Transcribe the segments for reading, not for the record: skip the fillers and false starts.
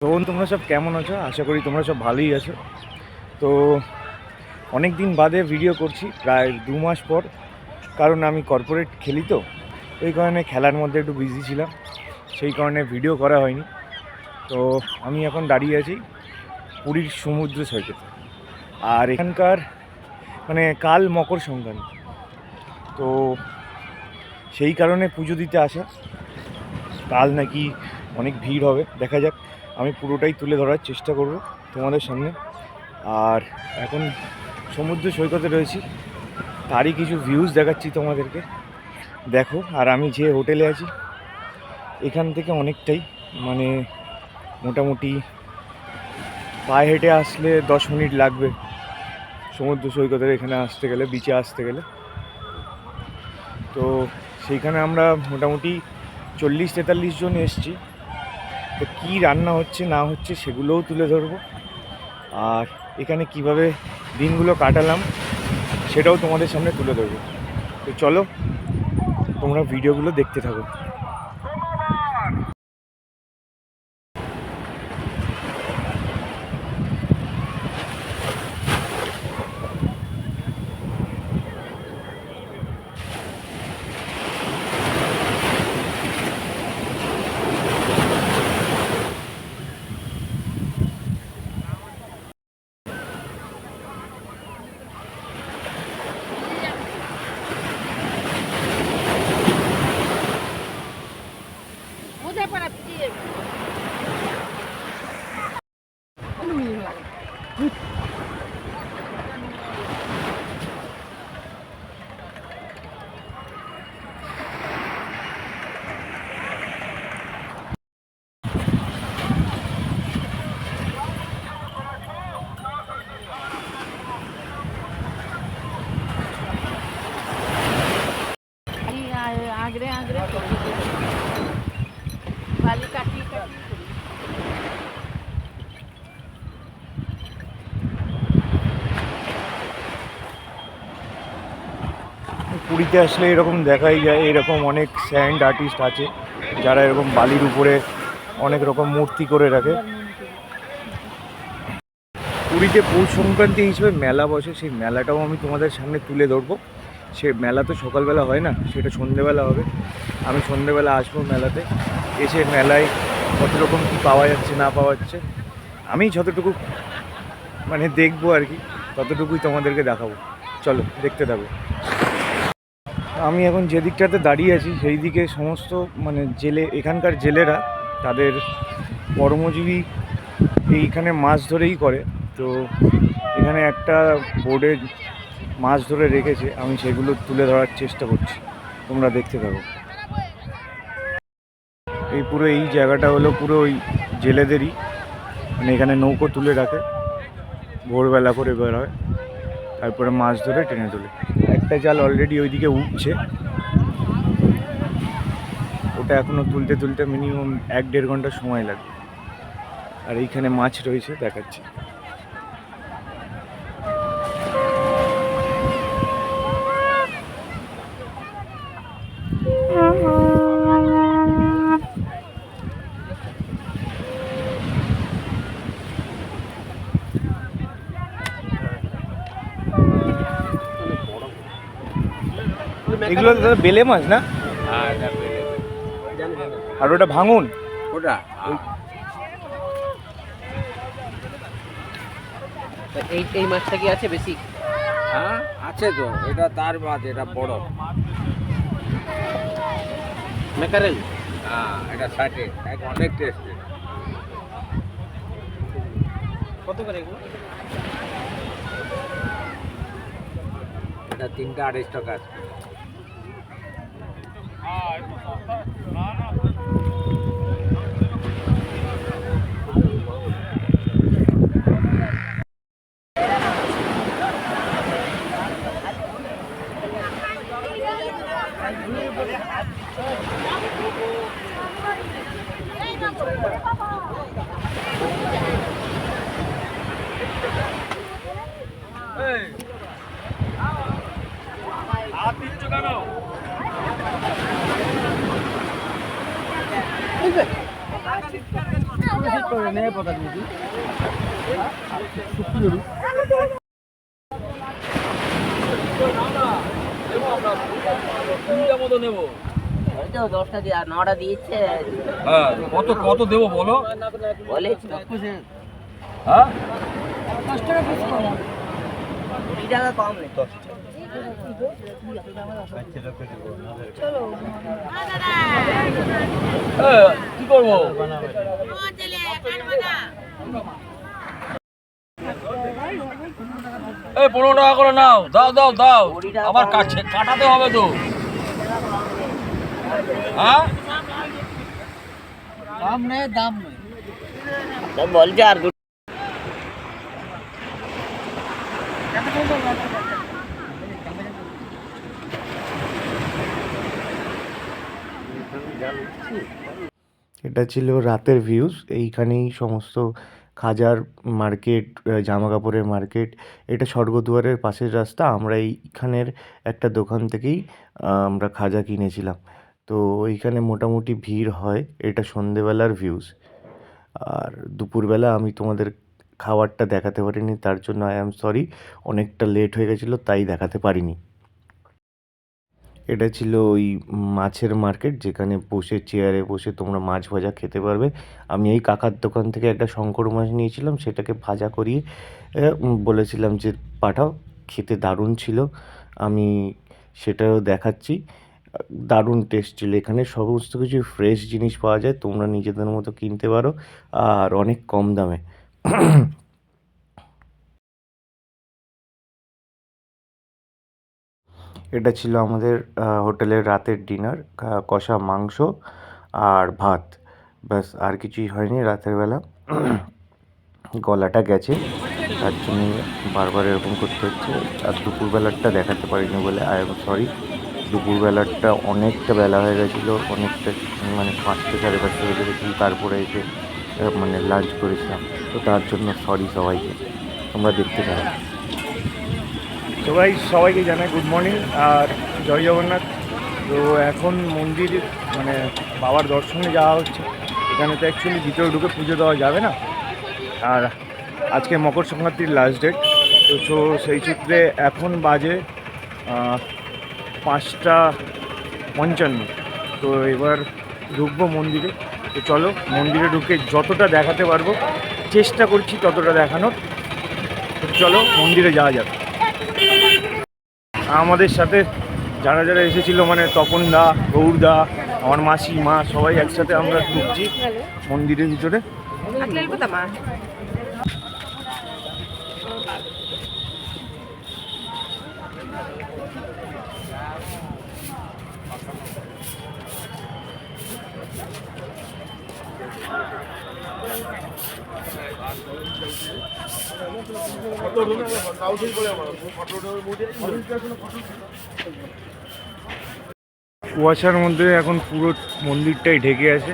তো তোমরা সব কেমন আছো? আশা করি তোমরা সব ভালোই আছো। তো অনেক দিন বাদে ভিডিও করছি, প্রায় 2 মাস পর, কারণ আমি কর্পোরেট খেলি, তো ওই কারণে খেলার মধ্যে একটু বিজি ছিলাম, সেই কারণে ভিডিও করা হয়নি। তো আমি এখন দাঁড়িয়ে আছি পুরীর সমুদ্র সৈকতে। আর এখানকার কাল মকর সংক্রান্তি, তো সেই কারণে পুজো দিতে আসা। কাল নাকি অনেক ভিড় হবে, দেখা যাক। আমি পুরোটাই তুলে ধরার চেষ্টা করব তোমাদের সামনে। আর এখন সমুদ্র সৈকতে রয়েছি, তারই কিছু ভিউজ দেখাচ্ছি তোমাদেরকে, দেখো। আর আমি যে হোটেলে আছি এখান থেকে অনেকটাই, মোটামুটি পায়ে হেঁটে আসলে 10 মিনিট লাগবে সমুদ্র সৈকতের এখানে আসতে গেলে, বিচে আসতে গেলে। তো সেইখানে আমরা মোটামুটি 40-43 জন এসছি। তো কী রান্না হচ্ছে না হচ্ছে সেগুলোও তুলে ধরবো, আর এখানে কিভাবে দিনগুলো কাটালাম সেটাও তোমাদের সামনে তুলে ধরবো। তো চলো তোমরা ভিডিওগুলো দেখতে থাকো। आगरे आगरे वाली काटी পুরীতে আসলে এরকম দেখাই যায়, এরকম অনেক স্যান্ড আর্টিস্ট আছে যারা এরকম বালির উপরে অনেক রকম মূর্তি করে রাখে। পুরীতে পৌষ সংক্রান্তি হিসেবে মেলা বসে, সেই মেলাটাও আমি তোমাদের সামনে তুলে ধরবো। সে মেলা তো সকালবেলা হয় না, সেটা সন্ধেবেলা হবে। আমি সন্ধেবেলা আসবো মেলাতে, এসে মেলায় কত রকম কী পাওয়া যাচ্ছে না পাওয়া যাচ্ছে আমি যতটুকু দেখবো আর কি, ততটুকুই তোমাদেরকে দেখাবো। চলো দেখতে থাকো। আমি এখন যে দিকটাতে দাঁড়িয়ে আছি সেই দিকে সমস্ত জেলে, এখানকার জেলেরা তাদের কর্মজীবী এইখানে মাছ ধরেই করে। তো এখানে একটা বোর্ডে মাছ ধরে রেখেছে, আমি সেগুলো তুলে ধরার চেষ্টা করছি, তোমরা দেখতে থাকো। এই জায়গাটা হলো পুরো ওই জেলেদেরই, এখানে নৌকো তুলে রাখে, ভোরবেলা করে বের হয়, তারপরে মাছ ধরে টেনে তোলে। একটা জাল অলরেডি ওইদিকে উঠছে, ওটা এখনও তুলতে তুলতে মিনিমাম 1-1.5 ঘন্টা সময় লাগবে। আর এইখানে মাছ রয়েছে, দেখাচ্ছি। এগুলো বেলে মাছ না? আর ওটা ভাঙুন, ওটা এই মাছটা কি আছে বেশি? হ্যাঁ আছে তো, এটা তার মাছ, এটা বড় মেকারেল। হ্যাঁ এটা 60, অনেক টেস্ট। কত করে এগুলো? এটা 3টা 28 টাকা আছে। ওই তো 10টা দিয়ে 9টা দিয়েছে। হ্যাঁ, কত কত দেবো বলো? বলেছি হ্যাঁ, 20 টাকা কম নেই। কি করবো? এই 15 টাকা করে নাও, দাও দাও দাও, আবার কাছে কাটাতে হবে তো। হ্যাঁ, তো বলছে আর এটা ছিল রাতের ভিউজ। এইখানেই সমস্ত খাজার মার্কেট, জামা কাপড়ের মার্কেট। এটা স্বর্গদুয়ারের পাশের রাস্তা। আমরা এইখানের একটা দোকান থেকেই আমরা খাজা কিনেছিলাম। তো এইখানে মোটামুটি ভিড় হয়। এটা সন্ধেবেলার ভিউজ। আর দুপুরবেলা আমি তোমাদের খাবারটা দেখাতে পারিনি, তার জন্য আই অ্যাম সরি। অনেকটা লেট হয়ে গেছিলো, তাই দেখাতে পারিনি। এটা ছিল ওই মাছের মার্কেট, যেখানে বসে চেয়ারে বসে তোমরা মাছ ভাজা খেতে পারবে। আমি এই কাকার দোকান থেকে একটা শঙ্কর মাছ নিয়েছিলাম, সেটাকে ভাজা করিয়ে বলেছিলাম যে পাঠাও। খেতে দারুণ ছিল, আমি সেটাও দেখাচ্ছি। দারুণ টেস্ট ছিল। এখানে সমস্ত কিছু ফ্রেশ জিনিস পাওয়া যায়, তোমরা নিজেদের মতো কিনতে পারো আর অনেক কম দামে। এটা ছিল আমাদের হোটেলের রাতের ডিনার। কষা মাংস আর ভাত, ব্যাস। আর কিছুই হয়নি রাতের বেলা। গলাটা গেছে, তার জন্যই বারবার এরকম করতে হচ্ছে। আর দুপুরবেলারটা দেখাতে পারিনি বলে আই এম সরি। দুপুরবেলারটা অনেকটা বেলা হয়ে গেছিলো, অনেকটা মানে 5টা 5:30 বেজে গেছিলো। তারপরে এসে মানে লাঞ্চ করেছিলাম, তো তার জন্য সরি সবাইকে। তোমরা দেখতে পারো। সবাইকে জানাই গুড মর্নিং আর জয় জগন্নাথ। তো এখন মন্দির মানে বাবার দর্শনে যাওয়া হচ্ছে। এখানে তো অ্যাকচুয়ালি ভিতরে ঢুকে পুজো দেওয়া যাবে না, আর আজকে মকর সংক্রান্তির লাস্ট ডেট। তো সেই সূত্রে এখন বাজে 5:55। তো এবার ঢুকবো মন্দিরে। তো চলো মন্দিরে ঢুকে যতটা দেখাতে পারবো চেষ্টা করছি ততটা দেখানোর। তো চলো মন্দিরে যাওয়া যাবে। আমাদের সাথে যারা যারা এসেছিল, মানে তপনদা, গৌরদা, আমার মাসি, মা, সবাই একসাথে আমরা ঢুকছি মন্দিরের ভিতরে। কুয়াশার মধ্যে এখন পুরো মন্দিরটাই ঢেকে আছে,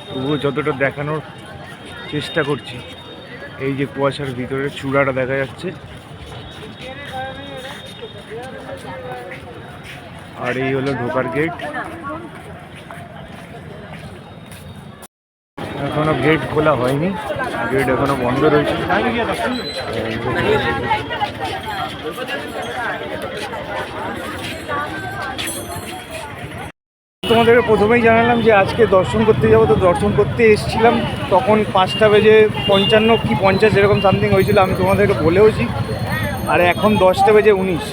তবুও যতটা দেখানোর চেষ্টা করছি। এই যে কুয়াশার ভিতরে চূড়াটা দেখা যাচ্ছে, আর এই হলো ঢোকার গেট। এখনো গেট খোলা হয়নি, গেট এখনো বন্ধ রয়েছে। তোমাদের প্রথমেই জানালাম যে আজকে দর্শন করতে যাবো। তো দর্শন করতে এসেছিলাম তখন 5:55 কি 50 এরকম সামথিং হয়েছিল, আমি তোমাদেরকে বলেওছি। আর এখন 10:19,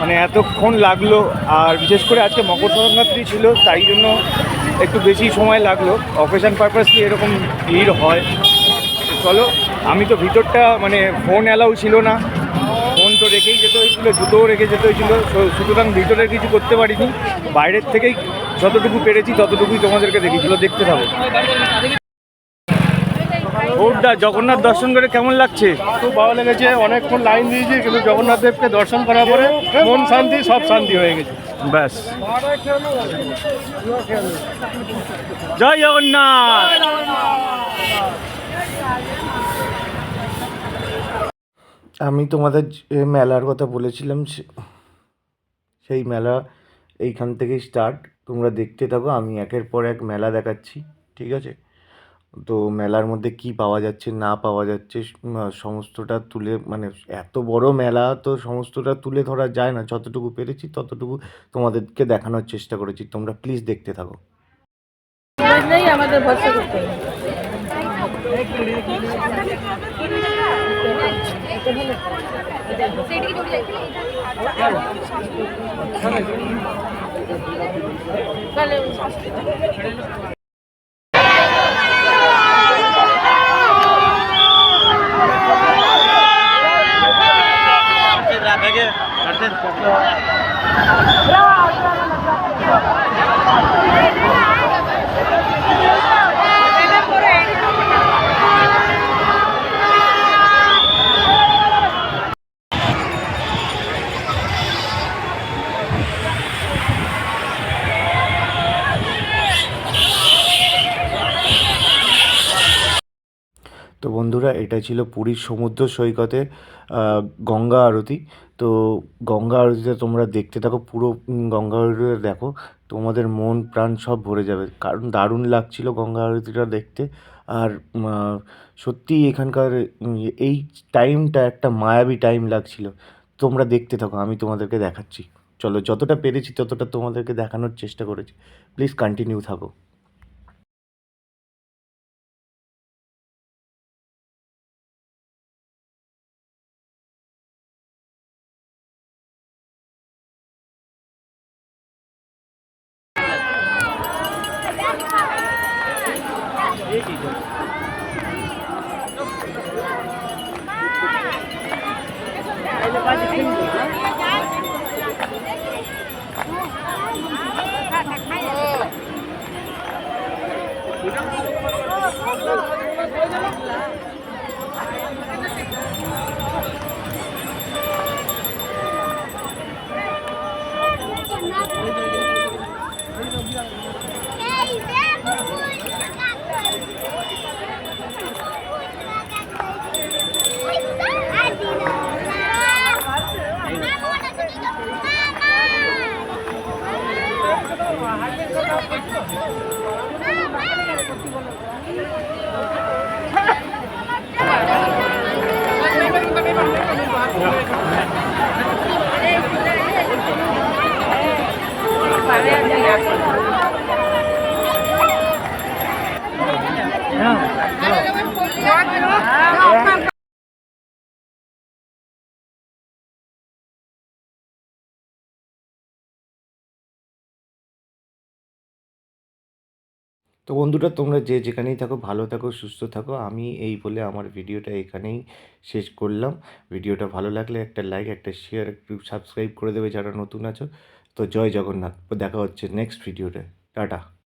মানে এতক্ষণ লাগলো। আর বিশেষ করে আজকে মকর সংক্রান্তি ছিল, তাই জন্য একটু বেশি সময় লাগলো। অকেশন পারপাসলি এরকম ভিড় হয়। চলো, আমি তো ভিতরটা মানে ফোন অ্যালাউ ছিল না, ফোন তো রেখেই যেতে হয়েছিলো, জুতোও রেখে যেতে হয়েছিলো। সুতরাং ভিতরে কিছু করতে পারিনি, বাইরের থেকেই যতটুকু পেরেছি ততটুকুই তোমাদেরকে দেখিয়েছিল। দেখতে থাকো। ওটা জগন্নাথ দর্শন করে কেমন লাগছে? খুব ভালো লেগেছে। অনেকক্ষণ লাইন দিয়েছি, কিন্তু জগন্নাথ দেবকে দর্শন করার পরে মন শান্তি, সব শান্তি হয়ে গেছে। ব্যাস, জয় জগন্নাথ। আমি তোমাদের যে মেলার কথা বলেছিলাম, সেই মেলা এইখান থেকেই স্টার্ট। তোমরা দেখতে থাকো, আমি একের পর এক মেলা দেখাচ্ছি, ঠিক আছে? তো মেলার মধ্যে কি পাওয়া যাচ্ছে না পাওয়া যাচ্ছে সমস্তটা তুলে মানে এত বড় মেলা তো সমস্তটা তুলে ধরা যায় না, যতটুকু পেরেছি ততটুকু তোমাদেরকে দেখানোর চেষ্টা করেছি। তোমরা প্লিজ দেখতে থাকো। বুঝলেই আমাদের ভরসা করতে হবে। তাহলে তো বন্ধুরা, এটা ছিল পুরীর সমুদ্র সৈকতে গঙ্গা আরতি। তো গঙ্গা আরতিটা তোমরা দেখতে থাকো, পুরো গঙ্গা আরতিটা দেখো, তোমাদের মন প্রাণ সব ভরে যাবে, কারণ দারুণ লাগছিল গঙ্গা আরতিটা দেখতে। আর সত্যিই এখানকার এই টাইমটা একটা মায়াবী টাইম লাগছিল। তোমরা দেখতে থাকো, আমি তোমাদেরকে দেখাচ্ছি। চলো, যতটা পেরেছি ততটা তোমাদেরকে দেখানোর চেষ্টা করেছি। প্লিজ কন্টিনিউ থাকো। তো বন্ধুরা, তোমরা যে যেখানেই থাকো ভালো থাকো, সুস্থ থাকো। আমি এই বলে আমার ভিডিওটা এখানেই শেষ করলাম। ভিডিওটা ভালো লাগলে একটা লাইক, একটা শেয়ার, একটু সাবস্ক্রাইব করে দেবে যারা নতুন আছো। তো জয় জগন্নাথ। দেখা হচ্ছে নেক্সট ভিডিওতে। টাটা।